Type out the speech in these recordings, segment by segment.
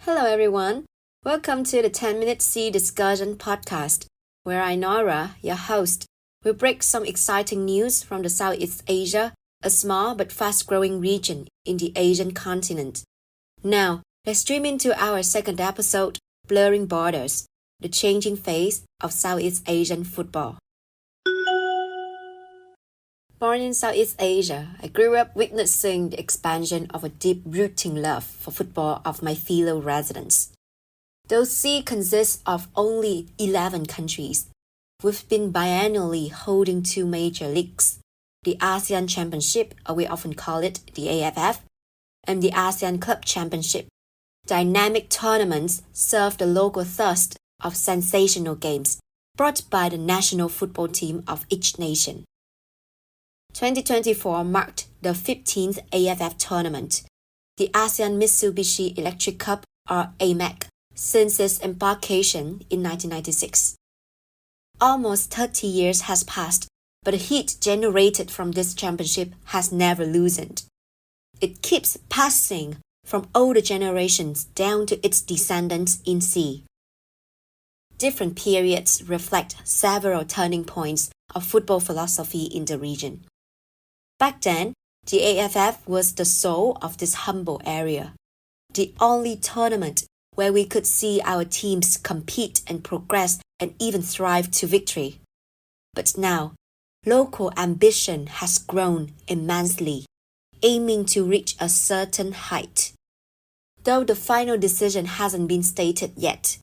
Hello everyone, welcome to the 10-Minute Sea Discussion podcast, where I, Nora, your host, will break some exciting news from the Southeast Asia, a small but fast-growing region in the Asian continent. Now, let's stream into our second episode, Blurring Borders, the changing face of Southeast Asian football. Born in Southeast Asia, I grew up witnessing the expansion of a deep-rooting love for football of my fellow residents. Though SEA consists of only 11 countries, we've been biannually holding two major leagues, the ASEAN Championship, or we often call it the AFF, and the ASEAN Club Championship. Dynamic tournaments serve the local thirst of sensational games brought by the national football team of each nation. 2024 marked the 15th AFF tournament, the ASEAN Mitsubishi Electric Cup or AMEC, since its embarkation in 1996. Almost 30 years has passed, but the heat generated from this championship has never loosened. It keeps passing from older generations down to its descendants in SEA. Different periods reflect several turning points of football philosophy in the region. Back then, the AFF was the soul of this humble area, the only tournament where we could see our teams compete and progress and even thrive to victory. But now, local ambition has grown immensely, aiming to reach a certain height. Though the final decision hasn't been stated yet,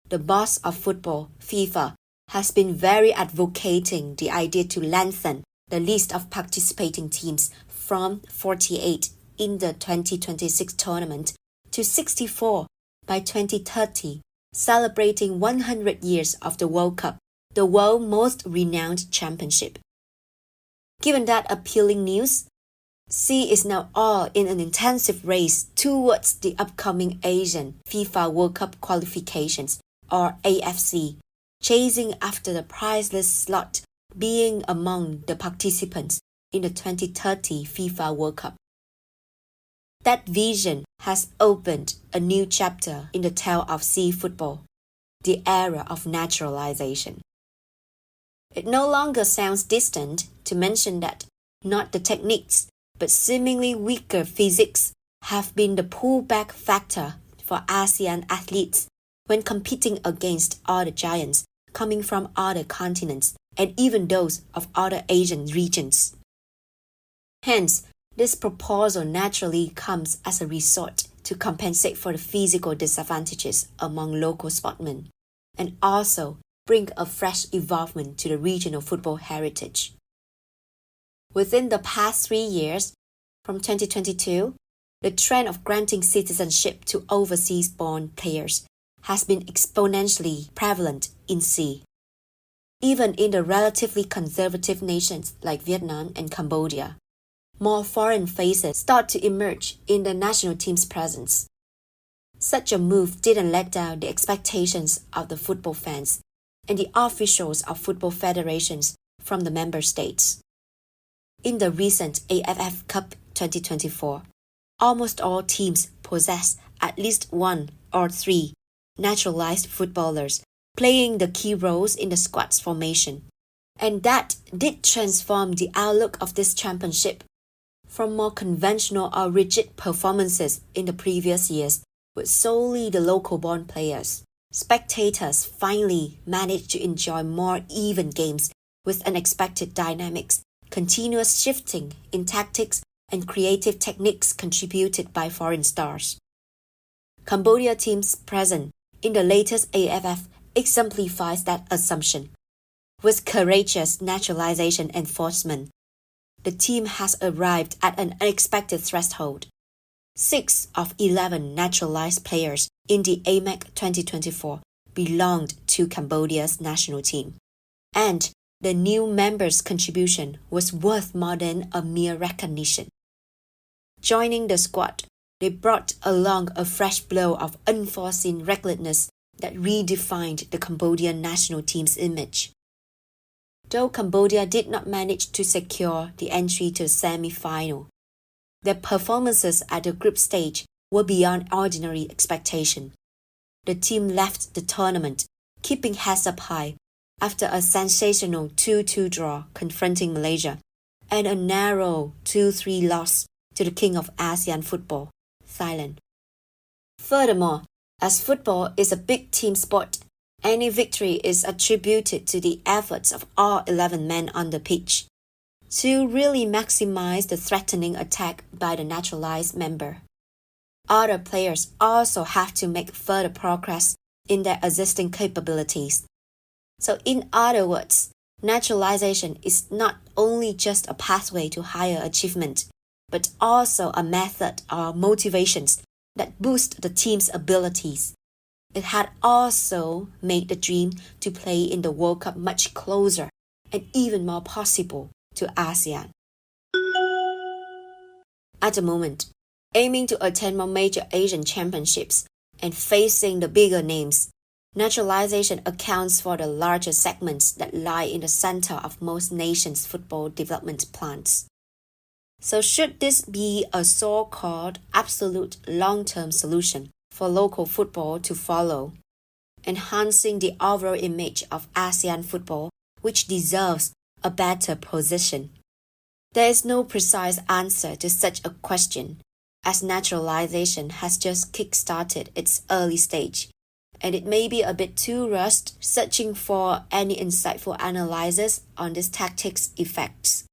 the boss of football, FIFA, has been very advocating the idea to lengthen the list of participating teams from 48 in the 2026 tournament to 64 by 2030, celebrating 100 years of the World Cup, the world's most renowned championship. Given that appealing news, SEA is now all in an intensive race towards the upcoming ASEAN FIFA World Cup qualifications, or AFC, chasing after the priceless slot being among the participants in the 2030 FIFA World Cup. That vision has opened a new chapter in the tale of SEA football, the era of naturalisation. It no longer sounds distant to mention that not the techniques, but seemingly weaker physics have been the pullback factor for ASEAN athletes when competing against other giants coming from other continents and even those of other Asian regions. Hence, this proposal naturally comes as a resort to compensate for the physical disadvantages among local sportsmen and also bring a fresh involvement to the regional football heritage. Within the past 3 years, from 2022, the trend of granting citizenship to overseas-born players has been exponentially prevalent in SEA. Even in the relatively conservative nations like Vietnam and Cambodia, more foreign faces start to emerge in the national team's presence. Such a move didn't let down the expectations of the football fans and the officials of football federations from the member states. In the recent AFF Cup 2024, almost all teams possess at least one or three naturalized footballers playing the key roles in the squad's formation. And that did transform the outlook of this championship from more conventional or rigid performances in the previous years with solely the local-born players. Spectators finally managed to enjoy more even games with unexpected dynamics, continuous shifting in tactics, and creative techniques contributed by foreign stars. Cambodia teams present in the latest AFF exemplifies that assumption. With courageous naturalization enforcement, the team has arrived at an unexpected threshold. 6 of 11 naturalized players in the AMEC 2024 belonged to Cambodia's national team, and the new members' contribution was worth more than a mere recognition. Joining the squad, they brought along a fresh blow of unforeseen recklessness that redefined the Cambodian national team's image. Though Cambodia did not manage to secure the entry to the semi-final, their performances at the group stage were beyond ordinary expectation. The team left the tournament, keeping heads up high, after a sensational 2-2 draw confronting Malaysia and a narrow 2-3 loss to the king of ASEAN football, Thailand. Furthermore, as football is a big team sport, any victory is attributed to the efforts of all 11 men on the pitch to really maximize the threatening attack by the naturalized member. Other players also have to make further progress in their existing capabilities. So in other words, naturalization is not only just a pathway to higher achievement, but also a method or motivations that boost the team's abilities. It had also made the dream to play in the World Cup much closer and even more possible to ASEAN. At the moment, aiming to attend more major Asian championships and facing the bigger names, naturalization accounts for the larger segments that lie in the center of most nations' football development plans. So should this be a so-called absolute long-term solution for local football to follow, enhancing the overall image of ASEAN football, which deserves a better position? There is no precise answer to such a question, as naturalization has just kick-started its early stage, and it may be a bit too rushed searching for any insightful analysis on this tactic's effects.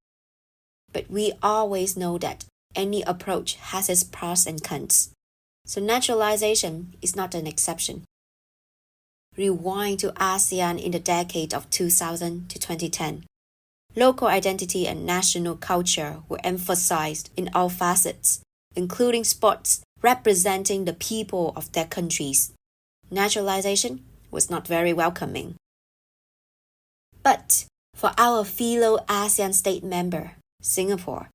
But we always know that any approach has its pros and cons, so naturalization is not an exception. Rewind to ASEAN in the decade of 2000 to 2010. Local identity and national culture were emphasized in all facets, including sports representing the people of their countries. Naturalization was not very welcoming. But for our fellow ASEAN state member, Singapore,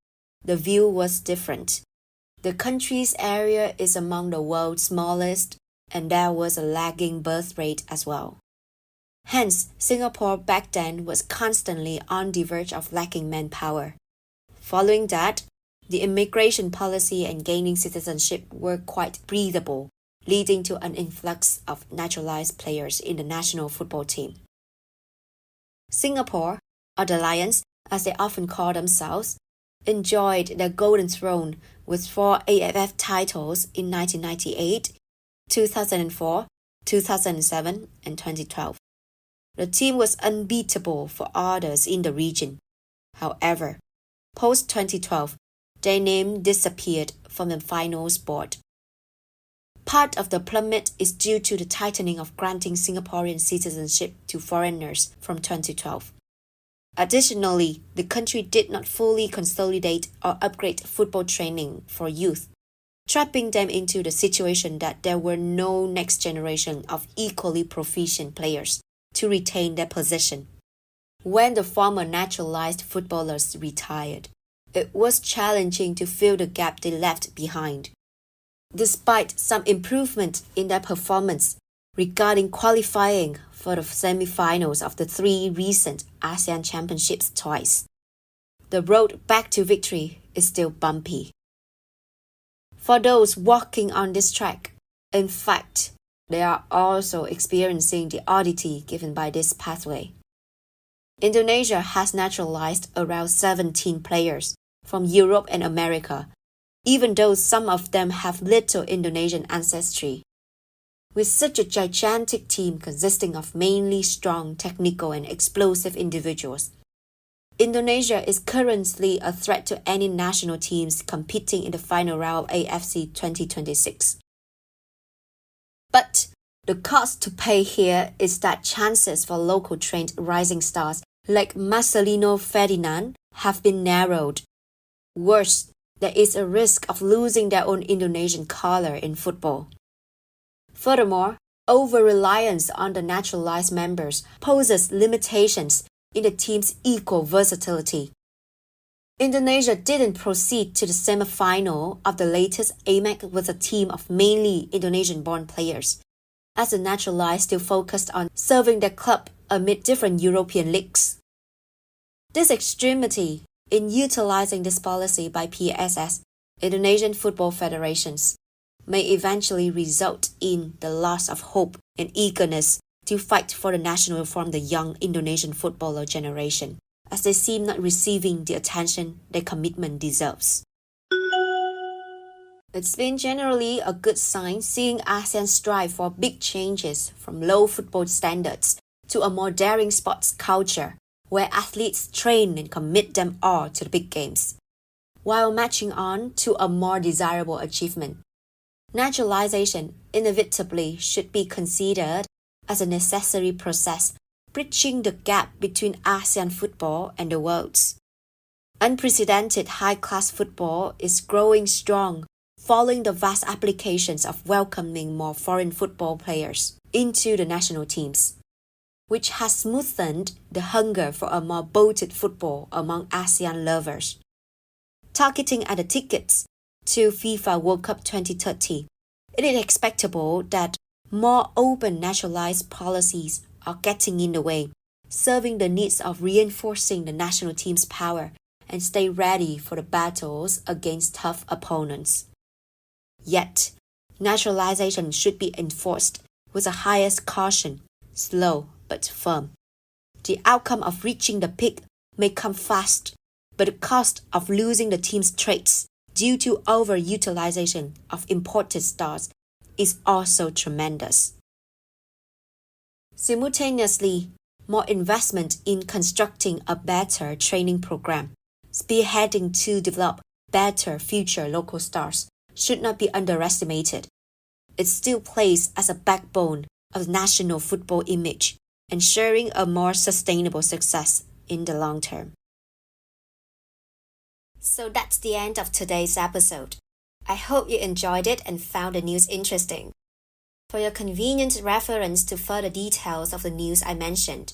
the view was different. The country's area is among the world's smallest, and there was a lagging birth rate as well. Hence, Singapore back then was constantly on the verge of lacking manpower. Following that, the immigration policy and gaining citizenship were quite breathable, leading to an influx of naturalized players in the national football team. Singapore, or the Lions, as they often call themselves, enjoyed their golden throne with 4 AFF titles in 1998, 2004, 2007, and 2012. The team was unbeatable for others in the region. However, post-2012, their name disappeared from the finals board. Part of the plummet is due to the tightening of granting Singaporean citizenship to foreigners from 2012. Additionally, the country did not fully consolidate or upgrade football training for youth, trapping them into the situation that there were no next generation of equally proficient players to retain their position. When the former naturalized footballers retired, it was challenging to fill the gap they left behind. Despite some improvement in their performance regarding qualifying for the semi-finals of the 3 recent ASEAN Championships twice, the road back to victory is still bumpy. For those walking on this track, in fact, they are also experiencing the oddity given by this pathway. Indonesia has naturalized around 17 players from Europe and America, even though some of them have little Indonesian ancestry. With such a gigantic team consisting of mainly strong, technical, and explosive individuals, Indonesia is currently a threat to any national teams competing in the final round of AFC 2026. But the cost to pay here is that chances for local trained rising stars like Marcelino Ferdinand have been narrowed. Worse, there is a risk of losing their own Indonesian color in football. Furthermore, over-reliance on the naturalized members poses limitations in the team's equal versatility. Indonesia didn't proceed to the semi-final of the latest AMEC with a team of mainly Indonesian-born players, as the naturalized still focused on serving their club amid different European leagues. This extremity in utilizing this policy by PSS, Indonesian Football Federations, may eventually result in the loss of hope and eagerness to fight for the national from the young Indonesian footballer generation, as they seem not receiving the attention their commitment deserves. It's been generally a good sign seeing ASEAN strive for big changes from low football standards to a more daring sports culture where athletes train and commit them all to the big games, while marching on to a more desirable achievement. Naturalisation inevitably should be considered as a necessary process, bridging the gap between ASEAN football and the world's. Unprecedented high-class football is growing strong following the vast applications of welcoming more foreign football players into the national teams, which has smoothened the hunger for a more bolted football among ASEAN lovers. Targeting at the tickets to FIFA World Cup 2030, it is expectable that more open naturalized policies are getting in the way, serving the needs of reinforcing the national team's power and stay ready for the battles against tough opponents. Yet, naturalization should be enforced with the highest caution, slow but firm. The outcome of reaching the peak may come fast, but the cost of losing the team's traits due to overutilization of imported stars is also tremendous. Simultaneously, more investment in constructing a better training program, spearheading to develop better future local stars, should not be underestimated. It still plays as a backbone of the national football image, ensuring a more sustainable success in the long term. So that's the end of today's episode. I hope you enjoyed it and found the news interesting. For your convenient reference to further details of the news I mentioned,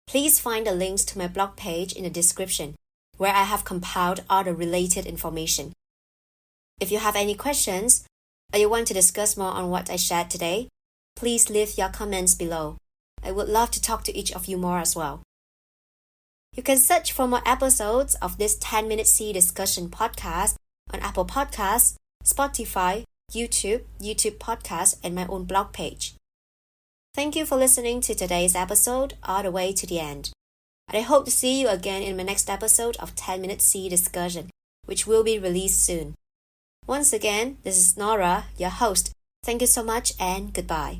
please find the links to my blog page in the description, where I have compiled all the related information. If you have any questions, or you want to discuss more on what I shared today, please leave your comments below. I would love to talk to each of you more as well. You can search for more episodes of this 10-minute C discussion podcast on Apple Podcasts, Spotify, YouTube Podcasts, and my own blog page. Thank you for listening to today's episode all the way to the end. And I hope to see you again in my next episode of 10-minute C discussion, which will be released soon. Once again, this is Nora, your host. Thank you so much and goodbye.